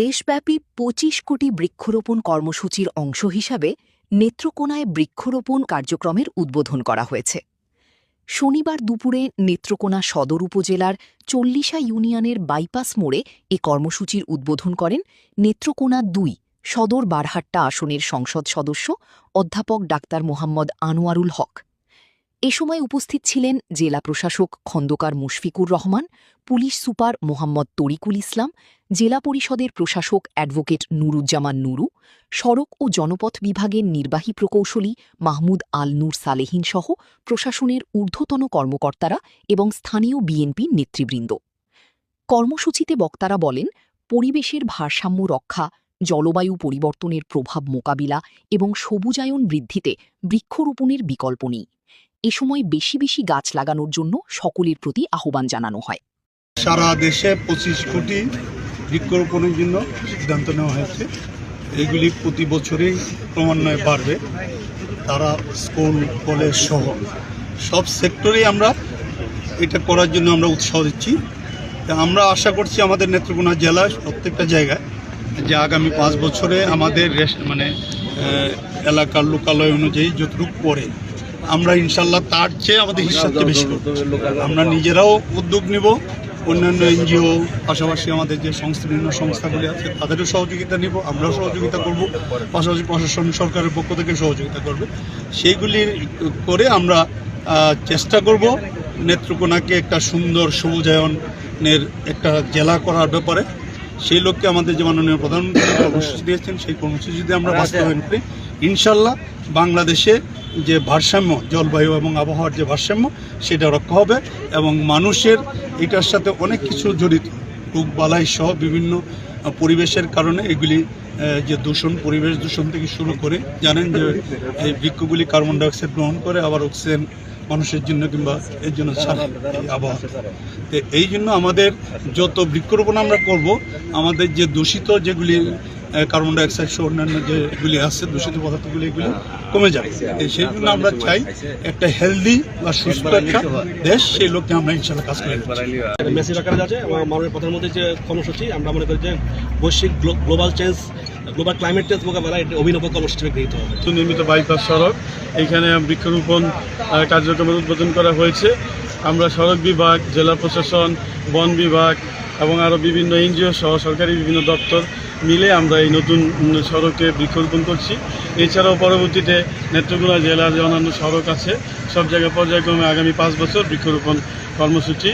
দেশব্যাপী ২৫ কোটি বৃক্ষরোপণ কর্মসূচির অংশ হিসাবে নেত্রকোনায় বৃক্ষরোপণ কার্যক্রমের উদ্বোধন করা হয়েছে। শনিবার দুপুরে নেত্রকোনা সদর উপজেলার চল্লিশা ইউনিয়নের বাইপাস মোড়ে এ কর্মসূচির উদ্বোধন করেন নেত্রকোনা ২ সদর বারহাট্টা আসনের সংসদ সদস্য অধ্যাপক ডাক্তার মোহাম্মদ আনোয়ারুল হক। এ সময় উপস্থিত ছিলেন জেলা প্রশাসক খন্দকার মুশফিকুর রহমান, পুলিশ সুপার মোহাম্মদ তরিকুল ইসলাম, জেলা পরিষদের প্রশাসক অ্যাডভোকেট নুরুজ্জামান নুরু, সড়ক ও জনপথ বিভাগের নির্বাহী প্রকৌশলী মাহমুদ আল নূর সালেহীন সহ প্রশাসনের ঊর্ধ্বতন কর্মকর্তারা এবং স্থানীয় বিএনপি নেতৃবৃন্দ। কর্মসূচিতে বক্তারা বলেন, পরিবেশের ভারসাম্য রক্ষা, জলবায়ু পরিবর্তনের প্রভাব মোকাবিলা এবং সবুজায়ন বৃদ্ধিতে বৃক্ষরোপণের বিকল্প নেই। এ সময় বেশি বেশি গাছ লাগানোর জন্য সকলের প্রতি আহ্বান জানানো হয়। সারা দেশে ২৫ কোটি বৃক্ষরোপণের জন্য সিদ্ধান্ত নেওয়া হয়েছে। এগুলি প্রতি বছরেই ক্রমান্বয়ে বাড়বে। তারা স্কুল, কলেজ সহ সব সেক্টরেই আমরা এটা করার জন্য আমরা উৎসাহ দিচ্ছি। আমরা আশা করছি আমাদের নেত্রকোনা জেলায় প্রত্যেকটা জায়গায় যে আগামী ৫ বছরে আমাদের এলাকার লোকালয় অনুযায়ী যতটুকু পড়ে আমরা ইনশাল্লাহ তার চেয়ে আমাদের হিসাবটা বেশি করব। আমরা নিজেরাও উদ্যোগ নেব, অন্যান্য এনজিও পাশাপাশি আমাদের যে বিভিন্ন সংস্থাগুলি আছে তাদেরও সহযোগিতা নেব, আমরাও সহযোগিতা করব, পাশাপাশি প্রশাসন সরকারের পক্ষ থেকে সহযোগিতা করবে। সেইগুলি করে আমরা চেষ্টা করব নেত্রকোনাকে একটা সুন্দর সবুজায়নের একটা জেলা করার ব্যাপারে। সেই লক্ষ্যে আমাদের যে মাননীয় প্রধানমন্ত্রী কর্মসূচি দিয়েছেন, সেই কর্মসূচি যদি আমরা বাস্তবায়ন করি ইনশাল্লাহ বাংলাদেশে যে ভারসাম্য, জলবায়ু এবং আবহাওয়ার যে ভারসাম্য সেটা রক্ষা হবে এবং মানুষের এটার সাথে অনেক কিছু জড়িত, রোগ বালাই সহ বিভিন্ন পরিবেশের কারণে এগুলি যে দূষণ, পরিবেশ দূষণ থেকে শুরু করে জানেন যে এই বৃক্ষগুলি কার্বন ডাইঅক্সাইড গ্রহণ করে আবার অক্সিজেন মানুষের জন্য কিংবা এর জন্য ছাড়ে আবহাওয়া। তো এই জন্য আমাদের যত বৃক্ষরোপণ আমরা করব, আমাদের যে দূষিত যেগুলি কার্বন ডাইঅক্সাইড সহ অন্যান্য যেগুলি আছে দূষিত পদার্থগুলি এগুলি কমে যায়। সেই জন্য আমরা চাই একটা হেলদি বা সুস্থ একটা দেশ, সেই লক্ষ্যে আমরা ইনশাল্লাহ কাজ করি। মেসেজ আকারে যাচ্ছে মাননীয় প্রধানমন্ত্রীর যে কর্মসূচি, আমরা মনে করি যে বৈশ্বিক গ্লোবাল ক্লাইমেট চেঞ্জ মোকাবেলা এটা অভিনব কর্মসূচি গৃহীত হবে। নির্মিত বাইপাস সড়ক, এইখানে বৃক্ষরোপণ কার্যক্রমের উদ্বোধন করা হয়েছে। আমরা সড়ক বিভাগ, জেলা প্রশাসন, বন বিভাগ এবং আরও বিভিন্ন এনজিও সহ সরকারি বিভিন্ন দপ্তর মিলে আমরা এই নতুন সড়কে বৃক্ষরোপণ করছি। এছাড়াও পরবর্তীতে নেত্রকোনা জেলার যে অন্যান্য সড়ক আছে সব জায়গায় পর্যায়ক্রমে আগামী ৫ বছর বৃক্ষরোপণ কর্মসূচি